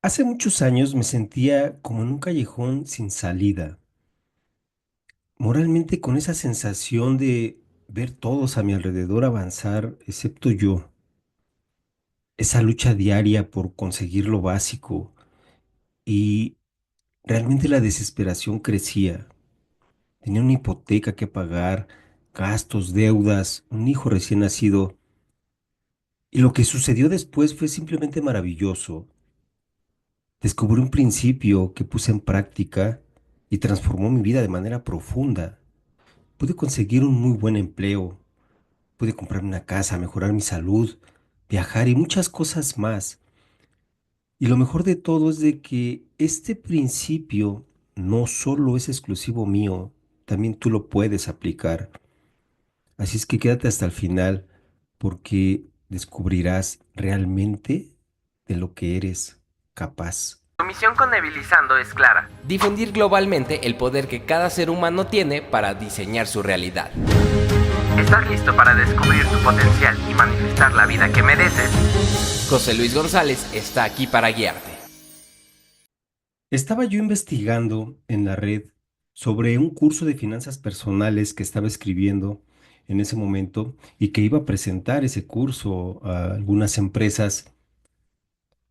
Hace muchos años me sentía como en un callejón sin salida, moralmente con esa sensación de ver todos a mi alrededor avanzar, excepto yo, esa lucha diaria por conseguir lo básico y realmente la desesperación crecía. Tenía una hipoteca que pagar, gastos, deudas, un hijo recién nacido y lo que sucedió después fue simplemente maravilloso. Descubrí un principio que puse en práctica y transformó mi vida de manera profunda. Pude conseguir un muy buen empleo, pude comprarme una casa, mejorar mi salud, viajar y muchas cosas más. Y lo mejor de todo es de que este principio no solo es exclusivo mío, también tú lo puedes aplicar. Así es que quédate hasta el final porque descubrirás realmente de lo que eres capaz. Su misión con Nevilizando es clara: difundir globalmente el poder que cada ser humano tiene para diseñar su realidad. ¿Estás listo para descubrir tu potencial y manifestar la vida que mereces? José Luis González está aquí para guiarte. Estaba yo investigando en la red sobre un curso de finanzas personales que estaba escribiendo en ese momento y que iba a presentar ese curso a algunas empresas.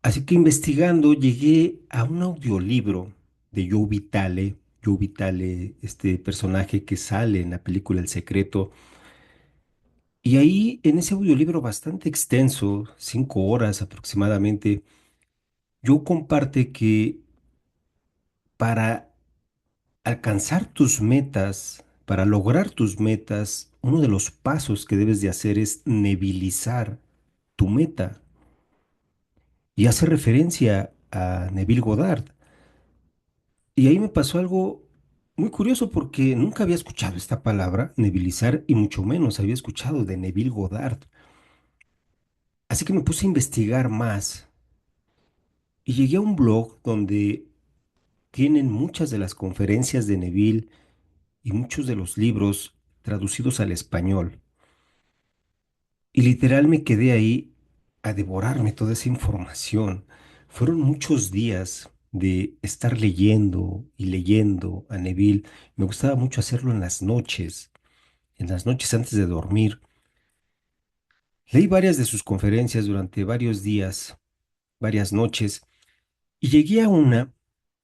Así que investigando llegué a un audiolibro de Joe Vitale. Joe Vitale, este personaje que sale en la película El Secreto. Y ahí en ese audiolibro bastante extenso, 5 horas aproximadamente, Joe comparte que para alcanzar tus metas, para lograr tus metas, uno de los pasos que debes de hacer es nebilizar tu meta. Y hace referencia a Neville Goddard. Y ahí me pasó algo muy curioso porque nunca había escuchado esta palabra, nebilizar, y mucho menos había escuchado de Neville Goddard. Así que me puse a investigar más y llegué a un blog donde tienen muchas de las conferencias de Neville y muchos de los libros traducidos al español. Y literal me quedé ahí a devorarme toda esa información. Fueron muchos días de estar leyendo y leyendo a Neville. Me gustaba mucho hacerlo en las noches antes de dormir. Leí varias de sus conferencias durante varios días, varias noches, y llegué a una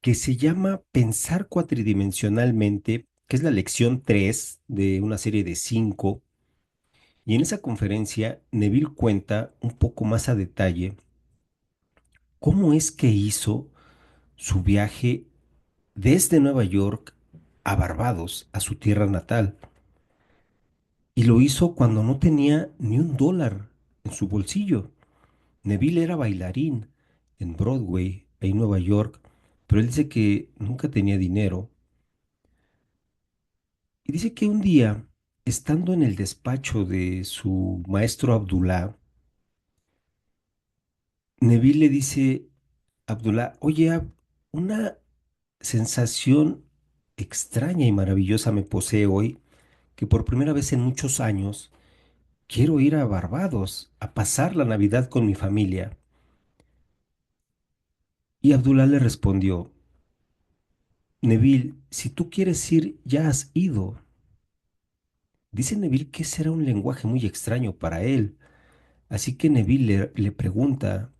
que se llama Pensar cuatridimensionalmente, que es la lección 3 de una serie de 5. Y en esa conferencia, Neville cuenta un poco más a detalle cómo es que hizo su viaje desde Nueva York a Barbados, a su tierra natal. Y lo hizo cuando no tenía ni un dólar en su bolsillo. Neville era bailarín en Broadway, en Nueva York, pero él dice que nunca tenía dinero. Y dice que un día, estando en el despacho de su maestro Abdullah, Neville le dice a Abdullah, oye, una sensación extraña y maravillosa me posee hoy, que por primera vez en muchos años quiero ir a Barbados a pasar la Navidad con mi familia. Y Abdullah le respondió, Neville, si tú quieres ir, ya has ido. Dice Neville que ese era un lenguaje muy extraño para él, así que Neville le pregunta,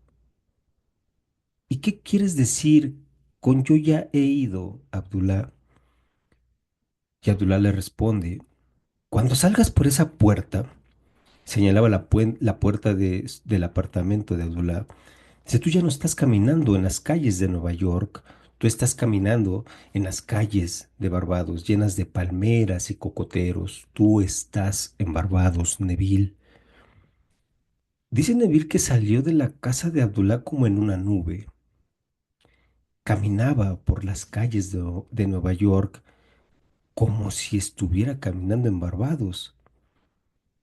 ¿y qué quieres decir con yo ya he ido, Abdullah? Y Abdullah le responde, cuando salgas por esa puerta, señalaba la puerta del apartamento de Abdullah. Dice, tú ya no estás caminando en las calles de Nueva York, tú estás caminando en las calles de Barbados, llenas de palmeras y cocoteros. Tú estás en Barbados, Neville. Dice Neville que salió de la casa de Abdullah como en una nube. Caminaba por las calles de Nueva York como si estuviera caminando en Barbados.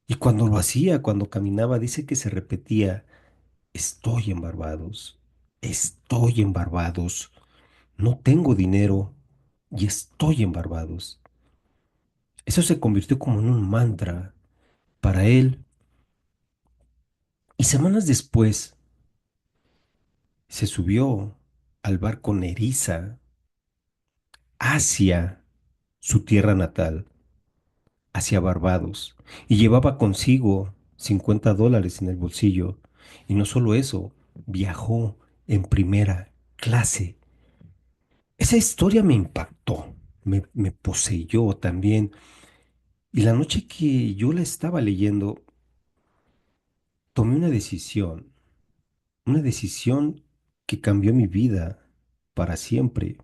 Y cuando lo hacía, cuando caminaba, dice que se repetía, estoy en Barbados, estoy en Barbados, no tengo dinero y estoy en Barbados. Eso se convirtió como en un mantra para él. Y semanas después se subió. al barco Nerissa hacia su tierra natal, hacia Barbados, y llevaba consigo $50 en el bolsillo. Y no solo eso, viajó en primera clase. Esa historia me impactó, me poseyó también. Y la noche que yo la estaba leyendo, tomé una decisión que cambió mi vida para siempre.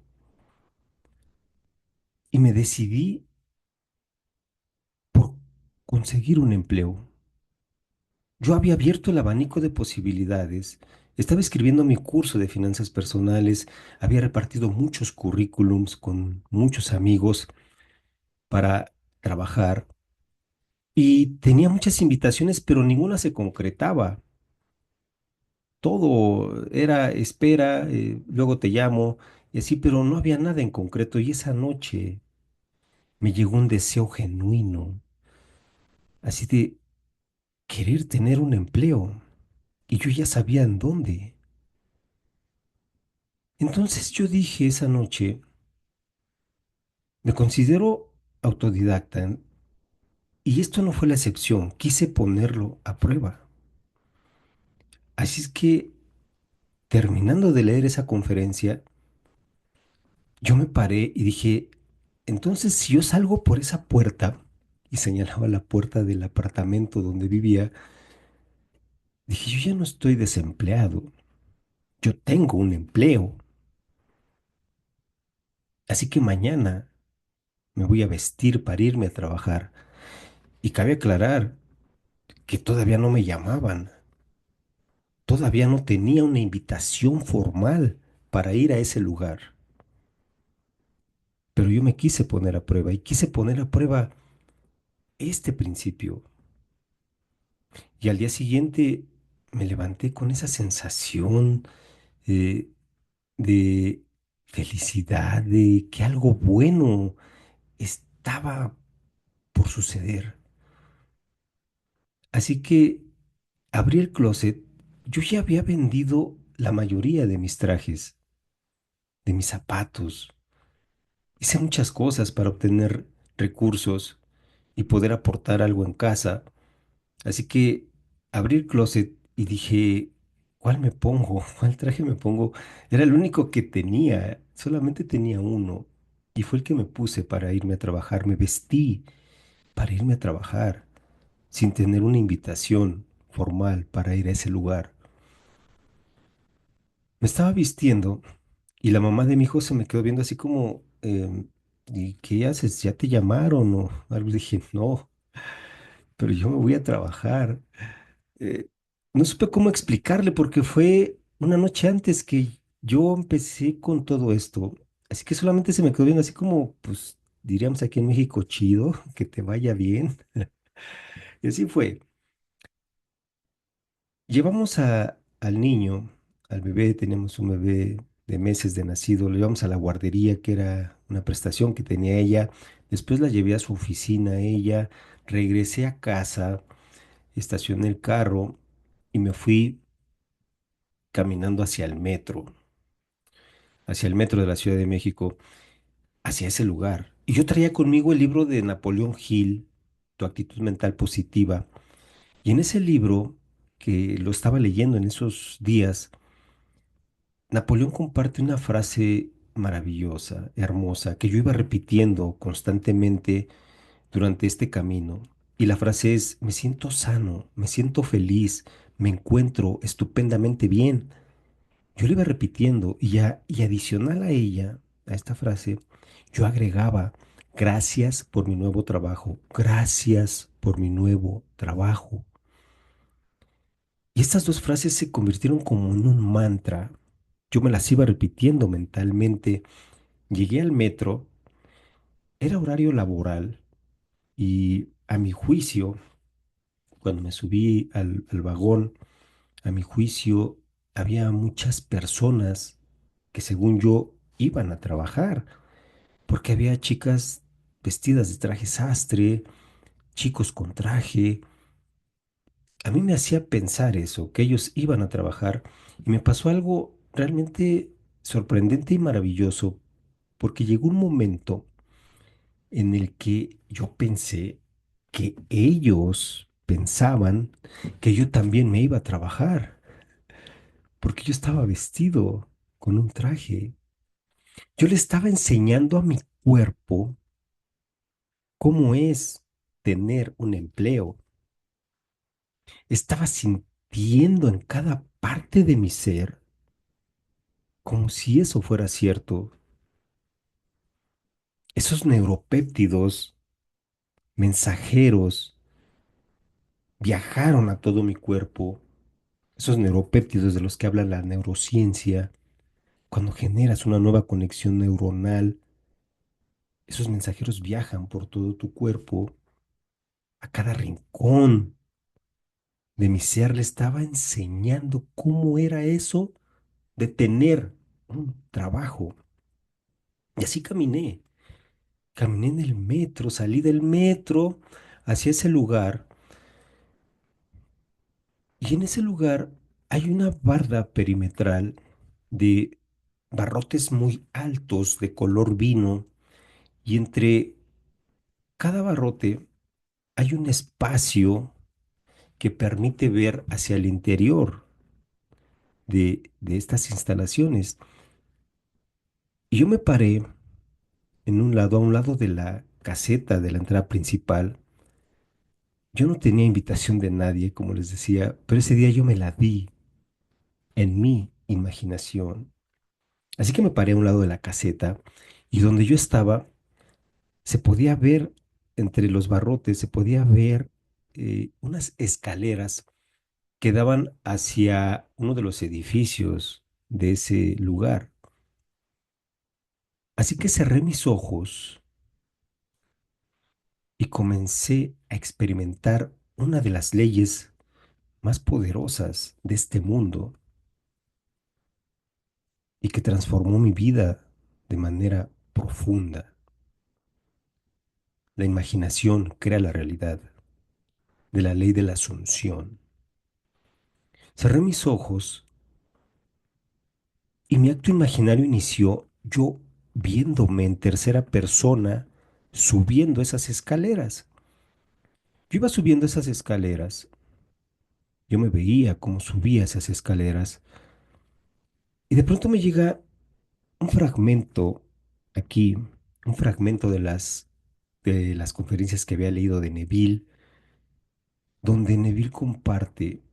Y me decidí por conseguir un empleo. Yo había abierto el abanico de posibilidades, estaba escribiendo mi curso de finanzas personales, había repartido muchos currículums con muchos amigos para trabajar y tenía muchas invitaciones, pero ninguna se concretaba. Todo era espera, luego te llamo y así, pero no había nada en concreto. Y esa noche me llegó un deseo genuino, así de querer tener un empleo. Y yo ya sabía en dónde. Entonces yo dije esa noche, me considero autodidacta y esto no fue la excepción, quise ponerlo a prueba. Así es que terminando de leer esa conferencia, yo me paré y dije, entonces si yo salgo por esa puerta, y señalaba la puerta del apartamento donde vivía, dije, yo ya no estoy desempleado, yo tengo un empleo, así que mañana me voy a vestir para irme a trabajar. Y cabe aclarar que todavía no me llamaban. Todavía no tenía una invitación formal para ir a ese lugar, pero yo me quise poner a prueba y quise poner a prueba este principio. Y al día siguiente me levanté con esa sensación eh, de felicidad, de que algo bueno estaba por suceder. Así que abrí el closet. Yo ya había vendido la mayoría de mis trajes, de mis zapatos. Hice muchas cosas para obtener recursos y poder aportar algo en casa. Así que abrí el closet y dije, ¿cuál me pongo? ¿Cuál traje me pongo? Era el único que tenía, solamente tenía uno. Y fue el que me puse para irme a trabajar. Me vestí para irme a trabajar sin tener una invitación formal para ir a ese lugar. Me estaba vistiendo y la mamá de mi hijo se me quedó viendo así como, ¿y qué haces? ¿Ya te llamaron? O algo. Dije, no, pero yo me voy a trabajar. Eh, no supe cómo explicarle porque fue una noche antes que yo empecé con todo esto. Así que solamente se me quedó viendo así como, pues diríamos aquí en México, chido, que te vaya bien. Y así fue. Llevamos al niño, al bebé, teníamos un bebé de meses de nacido, lo llevamos a la guardería, que era una prestación que tenía ella. Después la llevé a su oficina, ella, regresé a casa, estacioné el carro y me fui caminando hacia el metro de la Ciudad de México, hacia ese lugar. Y yo traía conmigo el libro de Napoleón Hill, Tu actitud mental positiva. Y en ese libro, que lo estaba leyendo en esos días, Napoleón comparte una frase maravillosa, hermosa, que yo iba repitiendo constantemente durante este camino. Y la frase es, me siento sano, me siento feliz, me encuentro estupendamente bien. Yo le iba repitiendo y adicional a ella, a esta frase, yo agregaba, gracias por mi nuevo trabajo, gracias por mi nuevo trabajo. Y estas dos frases se convirtieron como en un mantra. Yo me las iba repitiendo mentalmente. Llegué al metro, era horario laboral y a mi juicio, cuando me subí al vagón, a mi juicio, había muchas personas que según yo iban a trabajar, porque había chicas vestidas de traje sastre, chicos con traje. A mí me hacía pensar eso, que ellos iban a trabajar y me pasó algo realmente sorprendente y maravilloso porque llegó un momento en el que yo pensé que ellos pensaban que yo también me iba a trabajar, porque yo estaba vestido con un traje. Yo le estaba enseñando a mi cuerpo cómo es tener un empleo. Estaba sintiendo en cada parte de mi ser como si eso fuera cierto. Esos neuropéptidos mensajeros viajaron a todo mi cuerpo. Esos neuropéptidos de los que habla la neurociencia, cuando generas una nueva conexión neuronal, esos mensajeros viajan por todo tu cuerpo, a cada rincón de mi ser le estaba enseñando cómo era eso de tener un trabajo. Y así caminé, caminé en el metro, salí del metro hacia ese lugar y en ese lugar hay una barda perimetral de barrotes muy altos de color vino y entre cada barrote hay un espacio que permite ver hacia el interior de estas instalaciones. Y yo me paré en un lado, a un lado de la caseta de la entrada principal. Yo no tenía invitación de nadie, como les decía, pero ese día yo me la di en mi imaginación. Así que me paré a un lado de la caseta y donde yo estaba se podía ver entre los barrotes, se podía ver unas escaleras que daban hacia uno de los edificios de ese lugar. Así que cerré mis ojos y comencé a experimentar una de las leyes más poderosas de este mundo y que transformó mi vida de manera profunda. La imaginación crea la realidad, de la ley de la asunción. Cerré mis ojos y mi acto imaginario inició yo viéndome en tercera persona subiendo esas escaleras. Yo iba subiendo esas escaleras, yo me veía cómo subía esas escaleras y de pronto me llega un fragmento aquí, un fragmento de las conferencias que había leído de Neville, donde Neville comparte,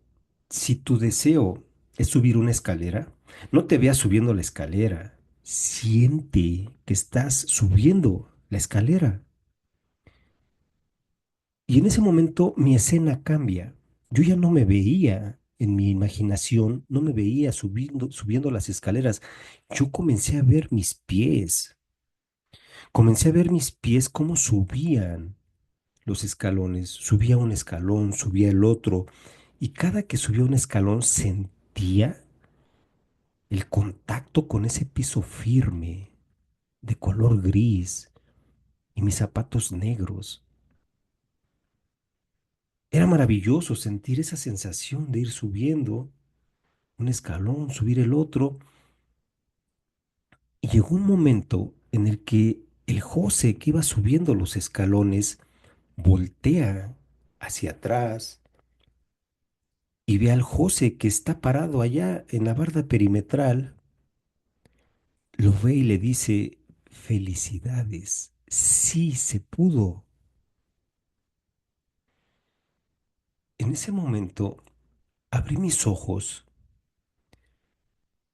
si tu deseo es subir una escalera, no te veas subiendo la escalera, siente que estás subiendo la escalera. Y en ese momento mi escena cambia. Yo ya no me veía en mi imaginación, no me veía subiendo las escaleras. Yo comencé a ver mis pies. Comencé a ver mis pies cómo subían los escalones. Subía un escalón, subía el otro. Y cada que subía un escalón sentía el contacto con ese piso firme, de color gris, y mis zapatos negros. Era maravilloso sentir esa sensación de ir subiendo un escalón, subir el otro. Y llegó un momento en el que el José que iba subiendo los escalones voltea hacia atrás y ve al José que está parado allá en la barda perimetral, lo ve y le dice, felicidades, sí se pudo. En ese momento abrí mis ojos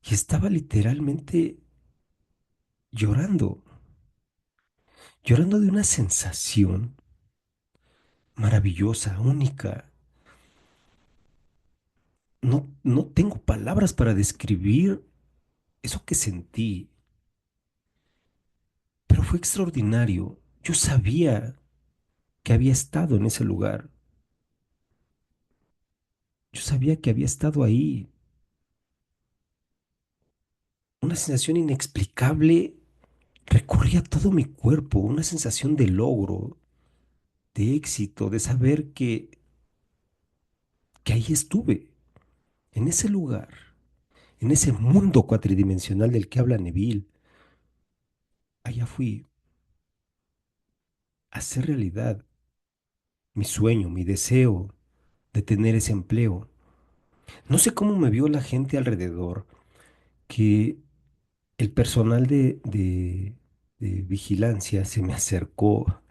y estaba literalmente llorando, llorando de una sensación maravillosa, única. No tengo palabras para describir eso que sentí, pero fue extraordinario. Yo sabía que había estado en ese lugar. Yo sabía que había estado ahí. Una sensación inexplicable recorría todo mi cuerpo, una sensación de logro, de éxito, de saber que ahí estuve, en ese lugar, en ese mundo cuatridimensional del que habla Neville. Allá fui a hacer realidad mi sueño, mi deseo de tener ese empleo. No sé cómo me vio la gente alrededor, que el personal de vigilancia se me acercó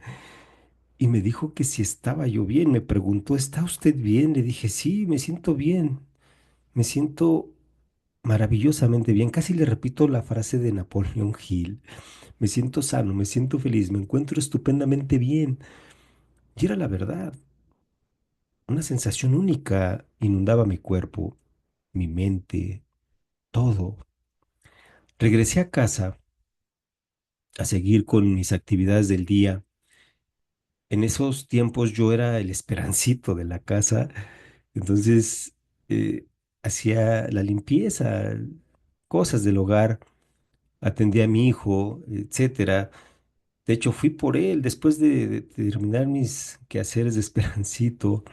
y me dijo que si estaba yo bien. Me preguntó, ¿está usted bien? Le dije, sí, me siento bien, me siento maravillosamente bien. Casi le repito la frase de Napoleón Hill. Me siento sano, me siento feliz, me encuentro estupendamente bien. Y era la verdad. Una sensación única inundaba mi cuerpo, mi mente, todo. Regresé a casa a seguir con mis actividades del día. En esos tiempos yo era el esperancito de la casa, entonces eh, hacía la limpieza, cosas del hogar, atendía a mi hijo, etcétera. De hecho, fui por él después de terminar mis quehaceres de esperancito.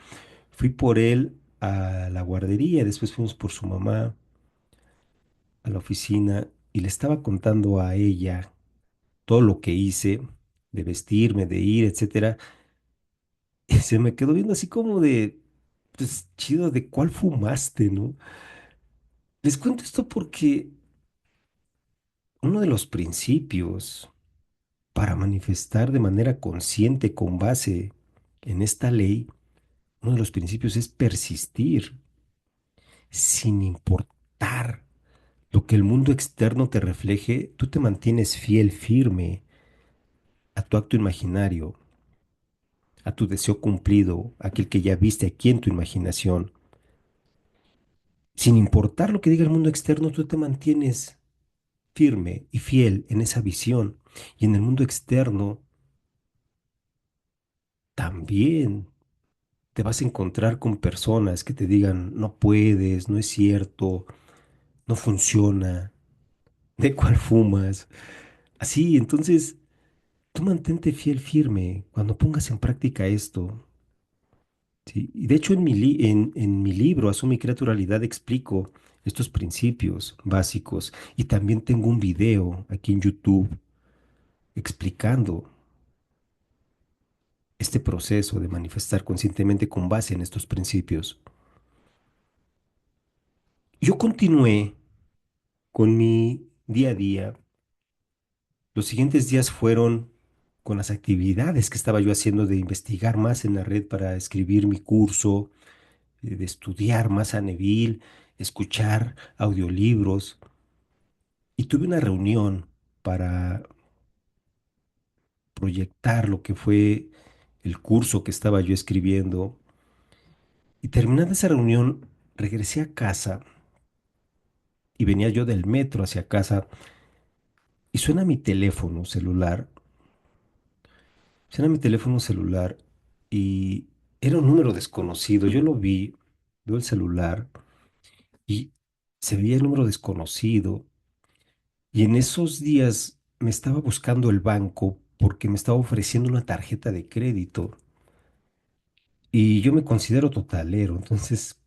Fui por él a la guardería, después fuimos por su mamá a la oficina y le estaba contando a ella todo lo que hice, de vestirme, de ir, etcétera. Y se me quedó viendo así como de, pues chido, ¿de cuál fumaste, no? Les cuento esto porque uno de los principios para manifestar de manera consciente con base en esta ley, uno de los principios es persistir sin importar lo que el mundo externo te refleje. Tú te mantienes fiel, firme a tu acto imaginario, a tu deseo cumplido, aquel que ya viste aquí en tu imaginación. Sin importar lo que diga el mundo externo, tú te mantienes firme y fiel en esa visión. Y en el mundo externo también te vas a encontrar con personas que te digan, no puedes, no es cierto, no funciona, ¿de cuál fumas? Así, entonces, tú mantente fiel, firme cuando pongas en práctica esto. ¿Sí? Y de hecho, en mi libro, Asume y Crea tu Realidad, explico estos principios básicos. Y también tengo un video aquí en YouTube explicando este proceso de manifestar conscientemente con base en estos principios. Yo continué con mi día a día. Los siguientes días fueron con las actividades que estaba yo haciendo de investigar más en la red para escribir mi curso, de estudiar más a Neville, escuchar audiolibros. Y tuve una reunión para proyectar lo que fue el curso que estaba yo escribiendo. Y terminada esa reunión, regresé a casa y venía yo del metro hacia casa y suena mi teléfono celular y era un número desconocido. Yo lo vi, veo el celular y se veía el número desconocido y en esos días me estaba buscando el banco porque me estaba ofreciendo una tarjeta de crédito y yo me considero totalero, entonces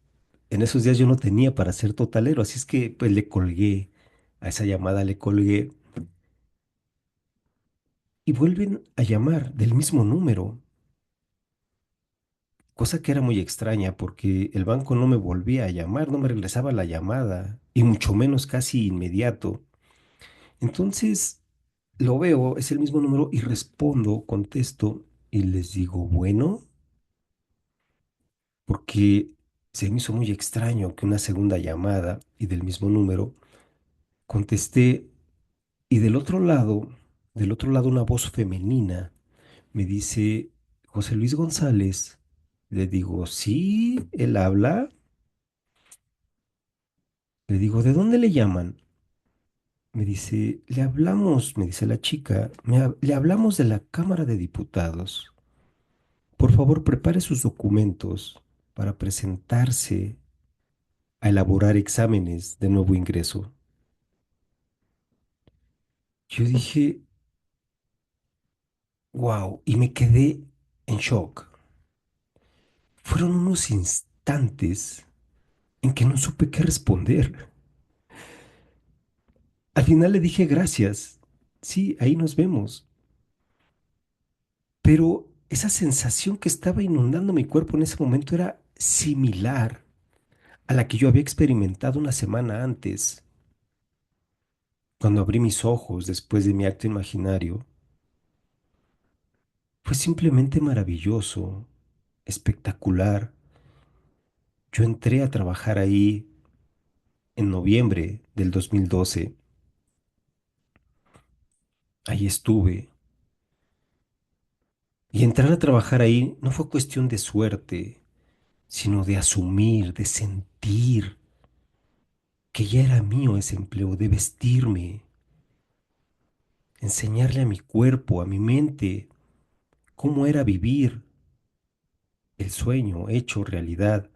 en esos días yo no tenía para ser totalero, así es que pues le colgué a esa llamada, le colgué y vuelven a llamar del mismo número, cosa que era muy extraña porque el banco no me volvía a llamar, no me regresaba la llamada y mucho menos casi inmediato. Entonces lo veo, es el mismo número y respondo, contesto y les digo, bueno, porque se me hizo muy extraño que una segunda llamada y del mismo número contesté y del otro lado una voz femenina me dice, José Luis González. Le digo, sí, él habla. Le digo, ¿de dónde le llaman? Me dice, le hablamos, me dice la chica, le hablamos de la Cámara de Diputados. Por favor, prepare sus documentos para presentarse a elaborar exámenes de nuevo ingreso. Yo dije, wow, y me quedé en shock. Fueron unos instantes en que no supe qué responder. final le dije gracias. Sí, ahí nos vemos. Pero esa sensación que estaba inundando mi cuerpo en ese momento era similar a la que yo había experimentado una semana antes, cuando abrí mis ojos después de mi acto imaginario. Fue simplemente maravilloso, espectacular. Yo entré a trabajar ahí en noviembre del 2012. Ahí estuve. Y entrar a trabajar ahí no fue cuestión de suerte, sino de asumir, de sentir que ya era mío ese empleo, de vestirme, enseñarle a mi cuerpo, a mi mente, cómo era vivir el sueño hecho realidad.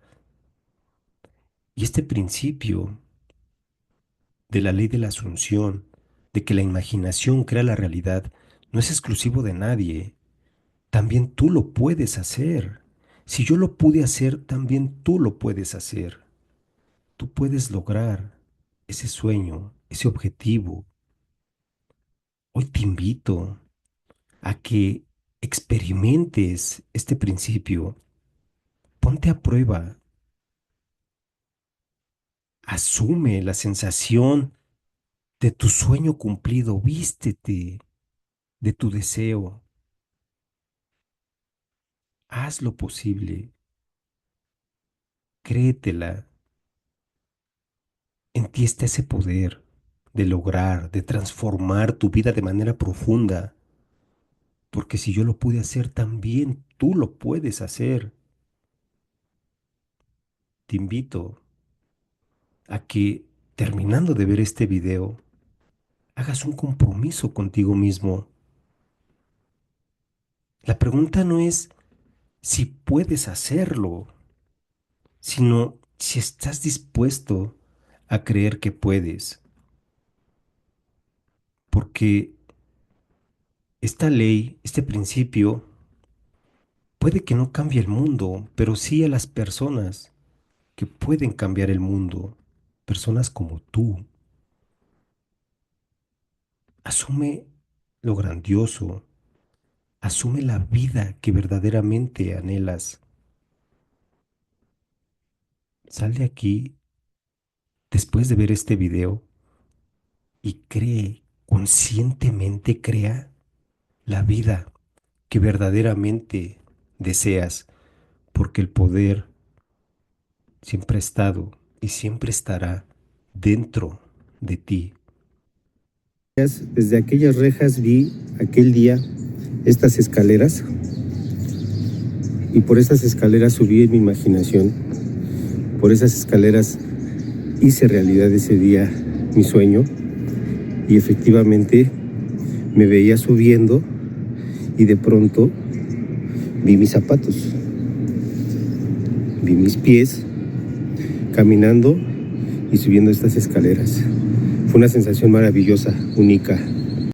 Y este principio de la ley de la asunción, de que la imaginación crea la realidad, no es exclusivo de nadie. También tú lo puedes hacer. Si yo lo pude hacer, también tú lo puedes hacer. Tú puedes lograr ese sueño, ese objetivo. Hoy te invito a que experimentes este principio. Ponte a prueba. Asume la sensación de tu sueño cumplido. Vístete de tu deseo. Haz lo posible. Créetela. En ti está ese poder de lograr, de transformar tu vida de manera profunda. Porque si yo lo pude hacer, también tú lo puedes hacer. Te invito a que, terminando de ver este video, hagas un compromiso contigo mismo. La pregunta no es si puedes hacerlo, sino si estás dispuesto a creer que puedes. Porque esta ley, este principio, puede que no cambie el mundo, pero sí a las personas que pueden cambiar el mundo. Personas como tú. Asume lo grandioso. Asume la vida que verdaderamente anhelas. Sal de aquí después de ver este video y cree, conscientemente crea la vida que verdaderamente deseas, porque el poder siempre ha estado y siempre estará dentro de ti. Desde aquellas rejas vi aquel día estas escaleras y por esas escaleras subí en mi imaginación. Por esas escaleras hice realidad ese día mi sueño y efectivamente me veía subiendo y de pronto vi mis zapatos, vi mis pies caminando y subiendo estas escaleras. Fue una sensación maravillosa, única.